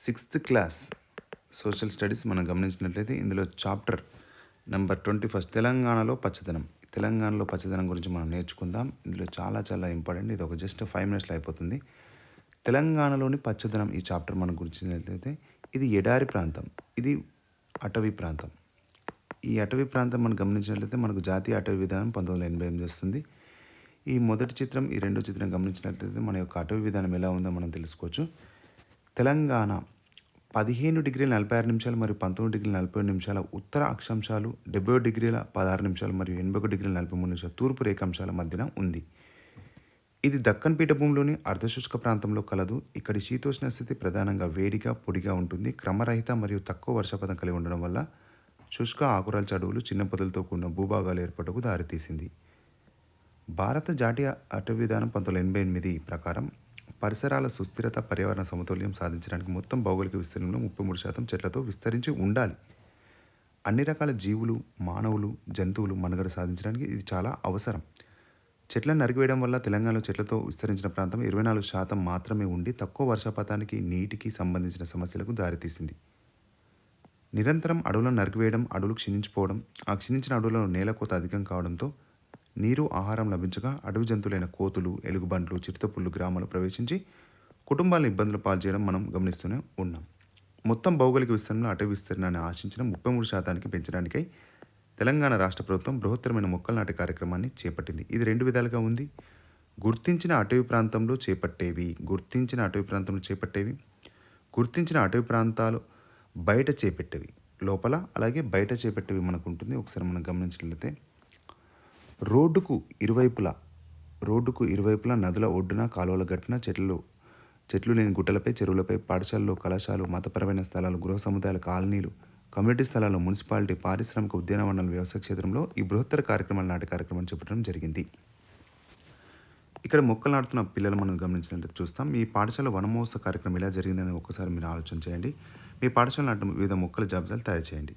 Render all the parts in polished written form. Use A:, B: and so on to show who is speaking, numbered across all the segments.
A: Sixth class social studies మనం గమనించినట్లయితే ఇందులో చాప్టర్ నెంబర్ 21 తెలంగాణలో పచ్చదనం గురించి మనం నేర్చుకుందాం. ఇందులో చాలా చాలా ఇంపార్టెంట్. ఇది ఒక జస్ట్ 5 మినిట్స్లో అయిపోతుంది. తెలంగాణలోని పచ్చదనం ఈ చాప్టర్ మనం గురించినట్లయితే ఇది ఎడారి ప్రాంతం, ఇది అటవీ ప్రాంతం. ఈ అటవీ ప్రాంతం మనం గమనించినట్లయితే మనకు జాతీయ అటవీ విధానం 1988 వస్తుంది. ఈ మొదటి చిత్రం, ఈ రెండో చిత్రం గమనించినట్లయితే మన యొక్క అటవీ విధానం ఎలా ఉందో మనం తెలుసుకోవచ్చు. తెలంగాణ 15°46 మరియు 19°47 ఉత్తర అక్షాంశాలు, 70°16 మరియు 81°43 తూర్పు రేఖాంశాల మధ్యన ఉంది. ఇది దక్కన్ పీఠభూమిలోని అర్ధశుష్క ప్రాంతంలో కలదు. ఇక్కడి శీతోష్ణ స్థితి ప్రధానంగా వేడిగా, పొడిగా ఉంటుంది. క్రమరహిత మరియు తక్కువ వర్షపాతం కలిగి ఉండడం వల్ల శుష్క ఆకురాల్చే అడవులు, చిన్న పొదలతో కూడిన భూభాగాలు ఏర్పడకు దారితీసింది. భారత జాతీయ అటవీ విధానం 1988 ప్రకారం పరిసరాల సుస్థిరత, పర్యావరణ సమతుల్యం సాధించడానికి మొత్తం భౌగోళిక విస్తీర్ణంలో 33% చెట్లతో విస్తరించి ఉండాలి. అన్ని రకాల జీవులు, మానవులు, జంతువులు మనుగడ సాధించడానికి ఇది చాలా అవసరం. చెట్లను నరికివేయడం వల్ల తెలంగాణలో చెట్లతో విస్తరించిన ప్రాంతం 24% మాత్రమే ఉండి తక్కువ వర్షపాతానికి, నీటికి సంబంధించిన సమస్యలకు దారితీసింది. నిరంతరం అడవులను నరికివేయడం, అడవులు క్షీణించిపోవడం, ఆ క్షీణించిన అడవులలో నేల కోత అధికం కావడంతో నీరు, ఆహారం లభించగా అడవి జంతువులైన కోతులు, ఎలుగుబంట్లు, చిరుతపుళ్ళు గ్రామాలు ప్రవేశించి కుటుంబాలను ఇబ్బందులు పాల్చేయడం మనం గమనిస్తూనే ఉన్నాం. మొత్తం భౌగోళిక విస్తీర్ణంలో అటవీ విస్తీర్ణాన్ని ఆశించిన 33% పెంచడానికై తెలంగాణ రాష్ట్ర ప్రభుత్వం బృహత్తరమైన మొక్కలు నాటే కార్యక్రమాన్ని చేపట్టింది. ఇది 2 విధాలుగా ఉంది. గుర్తించిన అటవీ ప్రాంతంలో చేపట్టేవి, గుర్తించిన అటవీ ప్రాంతాలు బయట చేపట్టేవి, లోపల అలాగే బయట చేపట్టేవి మనకు ఉంటుంది. ఒకసారి మనం గమనించినట్లయితే రోడ్డుకు ఇరువైపులా నదుల ఒడ్డున, కాలువల గట్టున, చెట్లు లేని గుట్టలపై, చెరువులపై, పాఠశాలలు, కళాశాలలు, మతపరమైన స్థలాలు, గృహ సముదాయాలు, కాలనీలు, కమ్యూనిటీ స్థలాలు, మున్సిపాలిటీ, పారిశ్రామిక, ఉద్యానవనాలు, వ్యవసాయ క్షేత్రంలో ఈ బృహత్తర కార్యక్రమాలు నాటే కార్యక్రమం చేపట్టడం జరిగింది. ఇక్కడ మొక్కలు నాటుతున్న పిల్లలు మనం గమనించినట్లయితే చూస్తాం. మీ పాఠశాల వనమహోత్సవ కార్యక్రమం ఎలా జరిగిందని ఒకసారి మీరు ఆలోచన చేయండి. మీ పాఠశాల నాటిన వివిధ మొక్కల జాబితాలు తయారు చేయండి.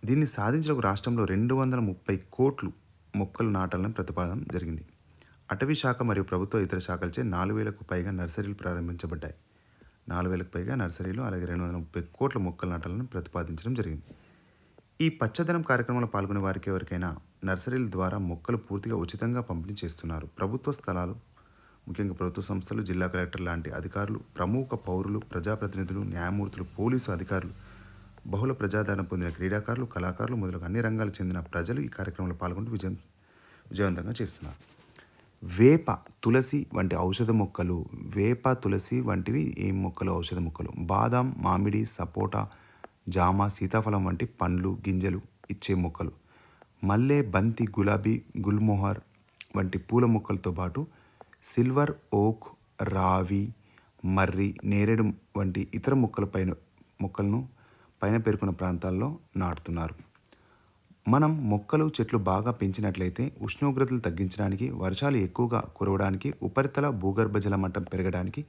A: దీన్ని సాధించడానికి రాష్ట్రంలో 230 కోట్లు మొక్కలు నాటాలని ప్రతిపాదన జరిగింది. అటవీ శాఖ మరియు ప్రభుత్వ ఇతర శాఖలచే 4,000కు పైగా నర్సరీలు ప్రారంభించబడ్డాయి. 4,000కు పైగా నర్సరీలు, అలాగే 230 కోట్ల మొక్కలు నాటాలని ప్రతిపాదించడం జరిగింది. ఈ పచ్చదనం కార్యక్రమంలో పాల్గొనే వారికి ఎవరికైనా నర్సరీల ద్వారా మొక్కలు పూర్తిగా ఉచితంగా పంపిణీ చేస్తున్నారు. ప్రభుత్వ స్థలాలు, ముఖ్యంగా ప్రభుత్వ సంస్థలు, జిల్లా కలెక్టర్ లాంటి అధికారులు, ప్రముఖ పౌరులు, ప్రజాప్రతినిధులు, న్యాయమూర్తులు, పోలీసు అధికారులు, బహుళ ప్రజాదరణ పొందిన క్రీడాకారులు, కళాకారులు మొదలగు అన్ని రంగాలకు చెందిన ప్రజలు ఈ కార్యక్రమంలో పాల్గొంటూ విజయవంతంగా చేస్తున్నారు. వేప, తులసి వంటి ఔషధ మొక్కలు, ఔషధ మొక్కలు, బాదాం, మామిడి, సపోటా, జామ, సీతాఫలం వంటి పండ్లు, గింజలు ఇచ్చే మొక్కలు, మల్లె, బంతి, గులాబీ, గుల్మోహర్ వంటి పూల మొక్కలతో పాటు సిల్వర్ ఓక్, రావి, మర్రి, నేరేడు వంటి ఇతర మొక్కలను పైన పేర్కొన్న ప్రాంతాల్లో నాటుతున్నారు. మనం మొక్కలు, చెట్లు బాగా పెంచినట్లయితే ఉష్ణోగ్రతలు తగ్గించడానికి, వర్షాలు ఎక్కువగా కురవడానికి, ఉపరితల భూగర్భ జల మట్టం పెరగడానికి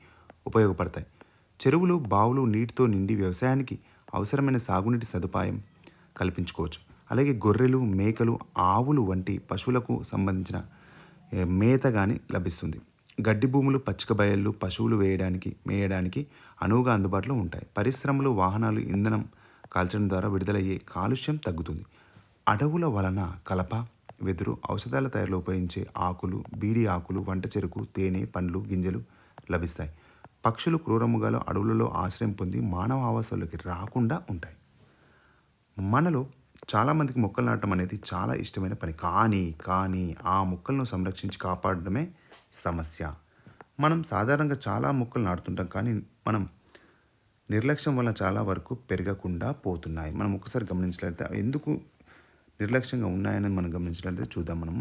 A: ఉపయోగపడతాయి. చెరువులు, బావులు నీటితో నిండి వ్యవసాయానికి అవసరమైన సాగునీటి సదుపాయం కల్పించుకోవచ్చు. అలాగే గొర్రెలు, మేకలు, ఆవులు వంటి పశువులకు సంబంధించిన మేత కానీ లభిస్తుంది. గడ్డి భూములు, పచ్చిక బయళ్ళు పశువులు మేయడానికి అనువుగా అందుబాటులో ఉంటాయి. పరిశ్రమలు, వాహనాలు ఇంధనం కాల్చడం ద్వారా విడుదలయ్యే కాలుష్యం తగ్గుతుంది. అడవుల వలన కలప, వెదురు, ఔషధాల తయారీలో ఉపయోగించే ఆకులు, బీడి ఆకులు, వంట చెరుకు, తేనె, పండ్లు, గింజలు లభిస్తాయి. పక్షులు, క్రూరమృగాలు అడవులలో ఆశ్రయం పొంది మానవ ఆవాసాల్లోకి రాకుండా ఉంటాయి. మనలో చాలామందికి మొక్కలు నాటడం అనేది చాలా ఇష్టమైన పని. కానీ ఆ మొక్కలను సంరక్షించి కాపాడడమే సమస్య. మనం సాధారణంగా చాలా మొక్కలు నాటుతుంటాం, కానీ మనం నిర్లక్ష్యం వల్ల చాలా వరకు పెరగకుండా పోతున్నాయి. మనం ఒకసారి గమనించినట్లయితే ఎందుకు నిర్లక్ష్యంగా ఉన్నాయని మనం గమనించినట్లయితే చూద్దాం. మనం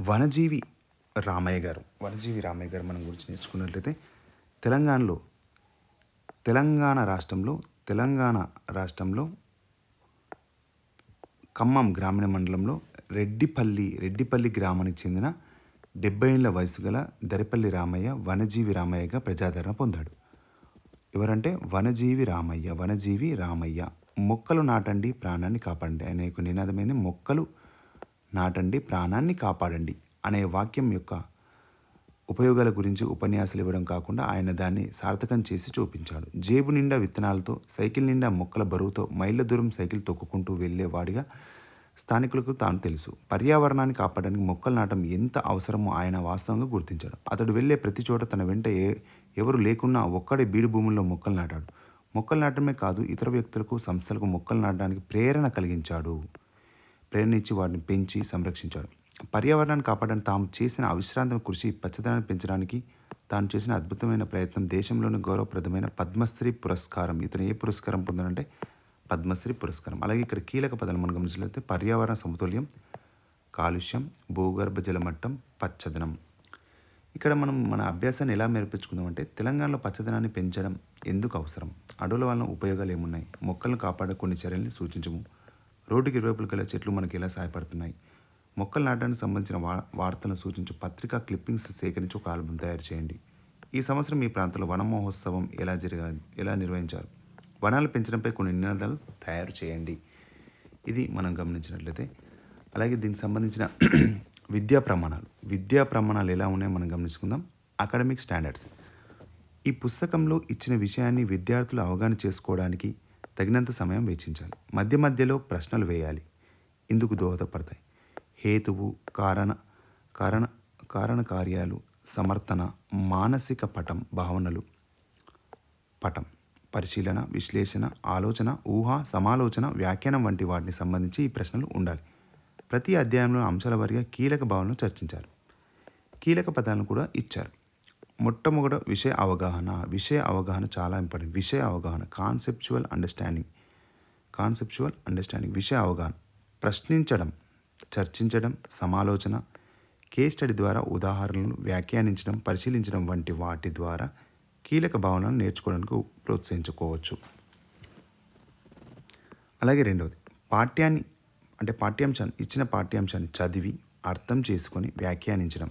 A: వనజీవి రామయ్య గారు మనం గురించి నేర్చుకున్నట్లయితే తెలంగాణ రాష్ట్రంలో ఖమ్మం గ్రామీణ మండలంలో రెడ్డిపల్లి గ్రామానికి చెందిన 70 ఏళ్ల వయసు గల దరిపల్లి రామయ్య వనజీవి రామయ్యగా ప్రజాదరణ పొందాడు. ఎవరంటే వనజీవి రామయ్య. మొక్కలు నాటండి, ప్రాణాన్ని కాపాడండి అనే యొక్క నినాదమైంది. మొక్కలు నాటండి, ప్రాణాన్ని కాపాడండి అనే వాక్యం యొక్క ఉపయోగాల గురించి ఉపన్యాసాలు ఇవ్వడం కాకుండా ఆయన దాన్ని సార్థకం చేసి చూపించాడు. జేబు నిండా విత్తనాలతో, సైకిల్ నిండా మొక్కల బరువుతో మైళ్ళ దూరం సైకిల్ తొక్కుకుంటూ వెళ్ళేవాడిగా స్థానికులకు తాను తెలుసు. పర్యావరణాన్ని కాపాడడానికి మొక్కలు నాటడం ఎంత అవసరమో ఆయన వాస్తవంగా గుర్తించాడు. అతడు వెళ్ళే ప్రతి చోట తన వెంట ఎవరు లేకున్నా ఒక్కడే బీడు భూముల్లో మొక్కలు నాటాడు. మొక్కలు నాటడమే కాదు, ఇతర వ్యక్తులకు, సంస్థలకు మొక్కలు నాటడానికి ప్రేరణ కలిగించాడు. ప్రేరణ ఇచ్చి వాటిని పెంచి సంరక్షించాడు. పర్యావరణాన్ని కాపాడడానికి తాము చేసిన అవిశ్రాంత కృషి, పచ్చదనాన్ని పెంచడానికి తాను చేసిన అద్భుతమైన ప్రయత్నం దేశంలోని గౌరవప్రదమైన పద్మశ్రీ పురస్కారం. ఇతను ఏ పురస్కారం పొందాడంటే పద్మశ్రీ పురస్కారం. అలాగే ఇక్కడ కీలక పదాలు మనం గమనించినట్లయితే పర్యావరణ సమతుల్యం, కాలుష్యం, భూగర్భ జలమట్టం, పచ్చదనం. ఇక్కడ మనం మన అభ్యాసాన్ని ఎలా మెరుగుపరుచుకుందామంటే తెలంగాణలో పచ్చదనాన్ని పెంచడం ఎందుకు అవసరం, అడవుల వలన ఉపయోగాలు ఏమున్నాయి, మొక్కలను కాపాడే కొన్ని చర్యల్ని సూచించము, రోడ్డుకి ఇరువైపులు గల చెట్లు మనకి ఎలా సహాయపడుతున్నాయి, మొక్కలు నాటడానికి సంబంధించిన వార్తలను సూచించు పత్రికా క్లిప్పింగ్స్ సేకరించి ఒక ఆల్బమ్ తయారు చేయండి. ఈ సంవత్సరం మీ ప్రాంతంలో వన మహోత్సవం ఎలా నిర్వహించారు, వనాలు పెంచడంపై కొన్ని నినాదాలు తయారు చేయండి. ఇది మనం గమనించినట్లయితే అలాగే దీనికి సంబంధించిన విద్యా ప్రమాణాలు ఎలా ఉన్నాయో మనం గమనించుకుందాం. Academic standards. ఈ పుస్తకంలో ఇచ్చిన విషయాన్ని విద్యార్థులు అవగాహన చేసుకోవడానికి తగినంత సమయం వెచ్చించాలి. మధ్య మధ్యలో ప్రశ్నలు వేయాలి, ఇందుకు దోహదపడతాయి. హేతువు, కారణ కార్యాలు, సమర్థన, మానసిక భావనలు, పరిశీలన, విశ్లేషణ, ఆలోచన, ఊహ, సమాలోచన, వ్యాఖ్యానం వంటి వాటిని సంబంధించి ఈ ప్రశ్నలు ఉండాలి. ప్రతి అధ్యాయంలో అంశాల వారీగా కీలక భావనలు చర్చించారు. కీలక పదాలను కూడా ఇచ్చారు. మొట్టమొదట విషయ అవగాహన చాలా ఇంపార్టెంట్. విషయ అవగాహన, కాన్సెప్చువల్ అండర్స్టాండింగ్. విషయ అవగాహన, ప్రశ్నించడం, చర్చించడం, సమాలోచన, కేస్ స్టడీ ద్వారా ఉదాహరణలను వ్యాఖ్యానించడం, పరిశీలించడం వంటి వాటి ద్వారా కీలక భావనలను నేర్చుకోవడానికి ప్రోత్సహించుకోవచ్చు. అలాగే రెండవది ఇచ్చిన పాఠ్యాంశాన్ని చదివి అర్థం చేసుకొని వ్యాఖ్యానించడం.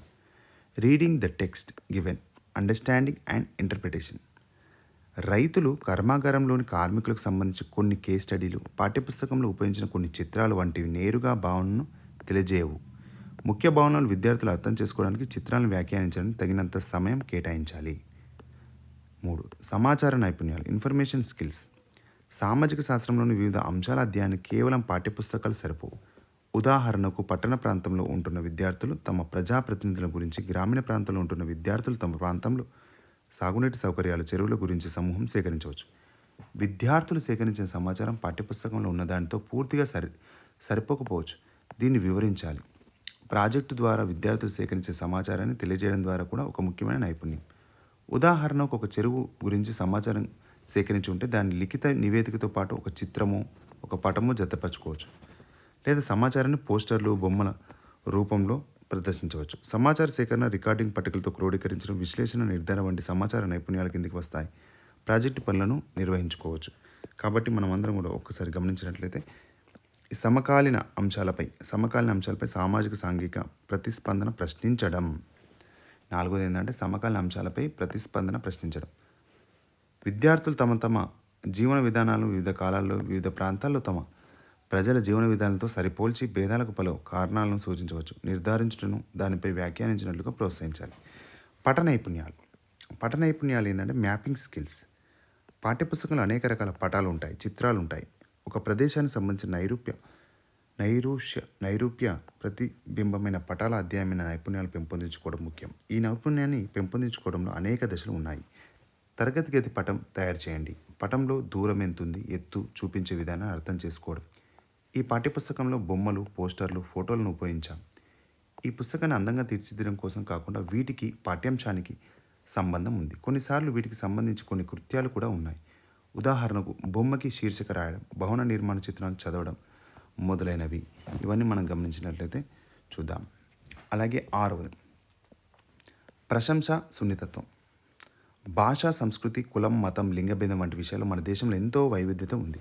A: Reading the text given, understanding and interpretation. రైతులు, కర్మాగారంలోని కార్మికులకు సంబంధించి కొన్ని కేస్ స్టడీలు, పాఠ్యపుస్తకంలో ఉపయోగించిన కొన్ని చిత్రాలు వంటివి నేరుగా భావనను తెలియజేయవు. ముఖ్య భావనలు విద్యార్థులు అర్థం చేసుకోవడానికి చిత్రాలను వ్యాఖ్యానించడానికి తగినంత సమయం కేటాయించాలి. 3. సమాచార నైపుణ్యాలు, ఇన్ఫర్మేషన్ స్కిల్స్. సామాజిక శాస్త్రంలోని వివిధ అంశాల అధ్యయనానికి కేవలం పాఠ్యపుస్తకాలు సరిపోవు. ఉదాహరణకు పట్టణ ప్రాంతంలో ఉంటున్న విద్యార్థులు తమ ప్రజాప్రతినిధుల గురించి, గ్రామీణ ప్రాంతంలో ఉంటున్న విద్యార్థులు తమ ప్రాంతంలో సాగునీటి సౌకర్యాలు, చెరువుల గురించి సమూహం సేకరించవచ్చు. విద్యార్థులు సేకరించిన సమాచారం పాఠ్యపుస్తకంలో ఉన్నదానితో పూర్తిగా సరిపోకపోవచ్చు. దీన్ని వివరించాలి. ప్రాజెక్టు ద్వారా విద్యార్థులు సేకరించే సమాచారాన్ని తెలియజేయడం ద్వారా కూడా ఒక ముఖ్యమైన నైపుణ్యం. ఉదాహరణకు ఒక చెరువు గురించి సమాచారం సేకరించి ఉంటే దాని లిఖిత నివేదికతో పాటు ఒక చిత్రము, ఒక పటము జతపరచుకోవచ్చు. లేదా సమాచారాన్ని పోస్టర్లు, బొమ్మల రూపంలో ప్రదర్శించవచ్చు. సమాచార సేకరణ, రికార్డింగ్ పట్టికలతో క్రోడీకరించడం, విశ్లేషణ, నిర్ధారణ వంటి సమాచార నైపుణ్యాల కిందికి వస్తాయి. ప్రాజెక్టు పనులను నిర్వహించుకోవచ్చు. కాబట్టి మనం అందరం కూడా ఒక్కసారి గమనించినట్లయితే ఈ సమకాలీన అంశాలపై సామాజిక సాంఘిక ప్రతిస్పందన ప్రశ్నించడం. 4వది ఏంటంటే సమకాలీన అంశాలపై ప్రతిస్పందన ప్రశ్నించడం. విద్యార్థులు తమ జీవన విధానాలను వివిధ కాలాల్లో వివిధ ప్రాంతాల్లో తమ ప్రజల జీవన విధానాలతో సరిపోల్చి భేదాలకు పలు కారణాలను సూచించవచ్చు. నిర్ధారించడం, దానిపై వ్యాఖ్యానించినట్లుగా ప్రోత్సహించాలి. పట నైపుణ్యాలు ఏంటంటే మ్యాపింగ్ స్కిల్స్. పాఠ్యపుస్తకంలో అనేక రకాల పటాలు ఉంటాయి, చిత్రాలు ఉంటాయి. ఒక ప్రదేశానికి సంబంధించిన నైరూప్య ప్రతిబింబమైన పటాల అధ్యాయమైన నైపుణ్యాలు పెంపొందించుకోవడం ముఖ్యం. ఈ నైపుణ్యాన్ని పెంపొందించుకోవడంలో అనేక దశలు ఉన్నాయి. తరగతి గది పటం తయారు చేయండి. పటంలో దూరం ఎంతుంది, ఎత్తు చూపించే విధానాన్ని అర్థం చేసుకోవడం. ఈ పాఠ్యపుస్తకంలో బొమ్మలు, పోస్టర్లు, ఫోటోలను ఉపయోగించాం. ఈ పుస్తకాన్ని అందంగా తీర్చిదిద్దడం కోసం కాకుండా వీటికి పాఠ్యాంశానికి సంబంధం ఉంది. కొన్నిసార్లు వీటికి సంబంధించి కొన్ని కృత్యాలు కూడా ఉన్నాయి. ఉదాహరణకు బొమ్మకి శీర్షిక రాయడం, భవన నిర్మాణ చిత్రాన్ని చదవడం మొదలైనవి. ఇవన్నీ మనం గమనించినట్లయితే చూద్దాం. అలాగే 6వది ప్రశంస, సున్నితత్వం. భాష, సంస్కృతి, కులం, మతం, లింగభేదం వంటి విషయాల్లో మన దేశంలో ఎంతో వైవిధ్యత ఉంది.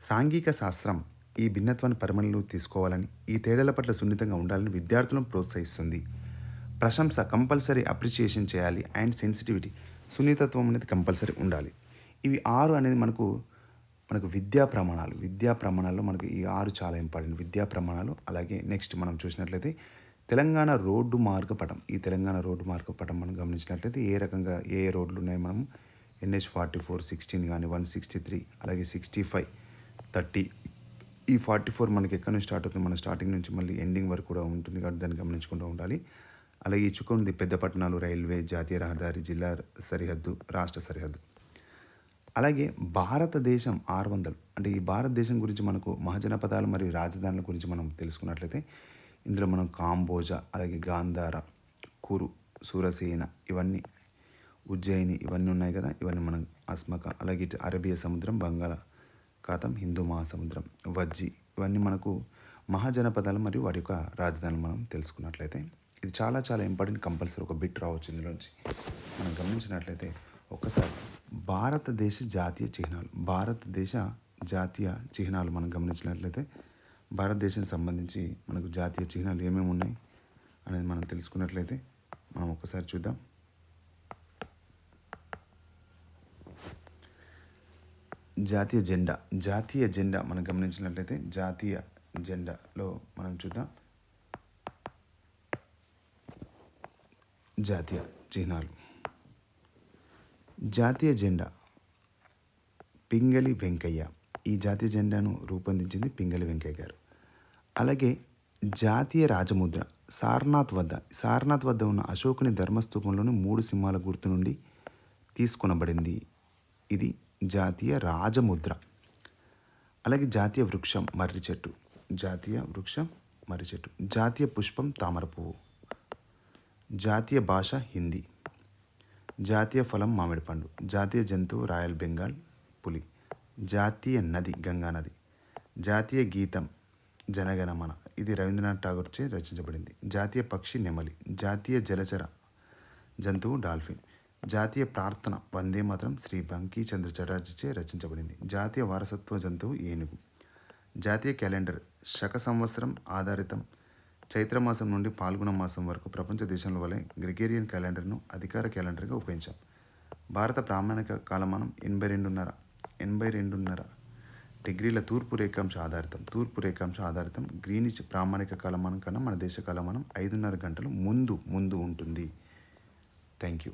A: సాంఘిక శాస్త్రం ఈ భిన్నత్వాన్ని పరిగణనలోకి తీసుకోవాలని, ఈ తేడాల పట్ల సున్నితంగా ఉండాలని విద్యార్థులను ప్రోత్సహిస్తుంది. ప్రశంస కంపల్సరీ అప్రిషియేషన్ చేయాలి. అండ్ సెన్సిటివిటీ, సున్నితత్వం అనేది కంపల్సరీ ఉండాలి. ఇవి 6 అనేది మనకు విద్యా ప్రమాణాల్లో మనకు ఈ 6 చాలా ఇంపార్టెంట్. విద్యా ప్రమాణాలు. అలాగే నెక్స్ట్ మనం చూసినట్లయితే తెలంగాణ రోడ్డు మార్గపటం. ఈ తెలంగాణ రోడ్డు మార్గపటం మనం గమనించినట్లయితే ఏ రకంగా ఏ రోడ్లు ఉన్నాయి మనం NH-44 16 కానీ 163 అలాగే 65 30 ఈ 44 మనకి ఎక్కడి నుంచి స్టార్ట్ అవుతుంది మన స్టార్టింగ్ నుంచి మళ్ళీ ఎండింగ్ వరకు కూడా ఉంటుంది కాబట్టి దాన్ని గమనించుకుంటూ ఉండాలి. అలాగే ఈ చుక్క ఉంది పెద్ద పట్టణాలు రైల్వే జాతీయ రహదారి జిల్లా సరిహద్దు రాష్ట్ర సరిహద్దు. అలాగే భారతదేశం 600 అంటే ఈ భారతదేశం గురించి మనకు మహాజనపదాలు మరియు రాజధానుల గురించి మనం తెలుసుకున్నట్లయితే ఇందులో మనం కాంబోజా అలాగే గాంధార కురు సూరసేన ఇవన్నీ ఉజ్జయిని ఇవన్నీ ఉన్నాయి కదా. ఇవన్నీ మనం అస్మక అలాగే ఇటు అరేబియా సముద్రం బంగాళాఖాతం హిందూ మహాసముద్రం వజ్జి ఇవన్నీ మనకు మహాజనపదాలు మరియు వాటి యొక్క రాజధానులు మనం తెలుసుకున్నట్లయితే ఇది చాలా చాలా ఇంపార్టెంట్. కంపల్సరీ ఒక బిట్ రావచ్చు ఇందులోంచి మనం గమనించినట్లయితే ఒక్కసారి భారతదేశ జాతీయ చిహ్నాలు మనం గమనించినట్లయితే భారతదేశానికి సంబంధించి మనకు జాతీయ చిహ్నాలు ఏమేమి ఉన్నాయి అనేది మనం తెలుసుకున్నట్లయితే మనం ఒక్కసారి చూద్దాం. జాతీయ జెండా మనం గమనించినట్లయితే జాతీయ జెండాలో మనం చూద్దాం జాతీయ చిహ్నాలు. జాతీయ జెండా పింగళి వెంకయ్య. ఈ జాతీయ జెండాను రూపొందించింది పింగళి వెంకయ్య గారు. అలాగే జాతీయ రాజముద్ర సారనాథ్ వద్ద ఉన్న అశోకుని ధర్మస్తూపంలోని 3 సింహాల గుర్తు నుండి తీసుకొనబడింది. ఇది జాతీయ రాజముద్ర. అలాగే జాతీయ వృక్షం మర్రి చెట్టు. జాతీయ పుష్పం తామర పువ్వు. జాతీయ భాష హిందీ. జాతీయ ఫలం మామిడి పండు. జాతీయ జంతువు రాయల్ బెంగాల్ పులి. జాతీయ నది గంగా నది. జాతీయ గీతం జనగణమన. ఇది రవీంద్రనాథ్ ఠాగూర్చే రచించబడింది. జాతీయ పక్షి నెమలి. జాతీయ జలచర జంతువు డాల్ఫిన్. జాతీయ ప్రార్థన వందే మాతరం శ్రీ బంకించంద్ర చటర్జీచే రచించబడింది. జాతీయ వారసత్వ జంతువు ఏనుగు. జాతీయ క్యాలెండర్ శక సంవత్సరం ఆధారితం చైత్రమాసం నుండి పాల్గొన మాసం వరకు ప్రపంచ దేశంలో వలె గ్రిగేరియన్ క్యాలెండర్ను అధికార క్యాలెండర్గా ఉపయోగించాం. భారత ప్రామాణిక కాలమానం 82.5 డిగ్రీల తూర్పు రేఖాంశ ఆధారితం. గ్రీనిచ్ ప్రామాణిక కాలమానం కన్నా మన దేశ కాలమానం 5.5 గంటలు ముందు ఉంటుంది. Thank you.